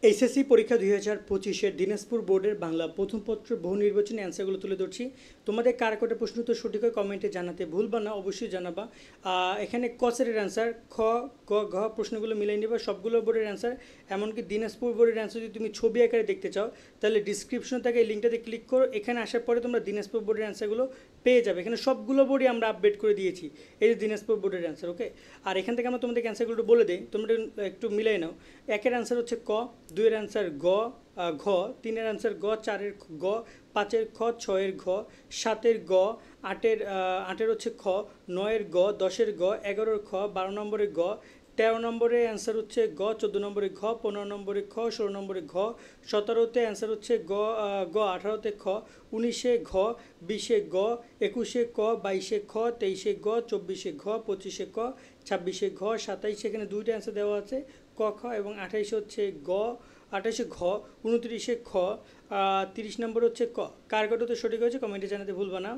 HSC পরীক্ষা 2025-এর দিনাজপুর বোর্ডের বাংলা প্রথম পত্র বহু নির্বাচনী অ্যান্সারগুলো তুলে ধরছি। তোমাদের কার কটা প্রশ্ন উত্তর সঠিক হয় কমেন্টে জানাতে ভুলবা না, অবশ্যই জানাবা। এখানে কসের অ্যান্সার খ, গ, ঘ প্রশ্নগুলো মিলিয়ে নিবা, সবগুলো বোর্ডের অ্যান্সার। এমনকি দিনাজপুর বোর্ডের অ্যান্সার যদি তুমি ছবি আকারে দেখতে চাও তাহলে ডিসক্রিপশন থেকে এই লিঙ্কটাতে ক্লিক করো। এখানে আসার পরে তোমরা দিনাজপুর বোর্ডের অ্যান্সারগুলো পেয়ে যাবে। এখানে সবগুলো বোর্ডই আমরা আপডেট করে দিয়েছি। এই যে দিনাজপুর বোর্ডের অ্যান্সার, ওকে। আর এখান থেকে আমরা তোমাদের অ্যান্সারগুলো বলে দিই, তোমরা একটু মিলাই নাও। একের অ্যান্সার হচ্ছে ক, দুইয়ের অ্যান্সার গ, ঘ, তিনের অ্যান্সার গ, চারের গ, পাঁচের খ, ছয়ের ঘ, সাতের গ, আটের হচ্ছে খ, নয়ের গ, দশের গ, 11-র খ, 12 নম্বরের গ, 13 নম্বরে অ্যান্সার হচ্ছে গ, 14 নম্বরে ঘ, 15 নম্বরে খ, 16 নম্বরে ঘ, 17-তে অ্যান্সার হচ্ছে গ, 18-তে খ, 19-এ ঘ, 20-এ গ, 21-এ ক, 22-এ খ, 23-এ গ, 24-এ ঘ, 25-এ ক, 26-এ ঘ, 27-এ এখানে দুইটা অ্যান্সার দেওয়া আছে ক, খ, এবং 28-এ হচ্ছে গ, 28-এ ঘ, 29-এ খ, 30 নম্বর হচ্ছে ক। কার কটাতে সঠিক হয়েছে কমেন্টে জানাতে ভুলবা না।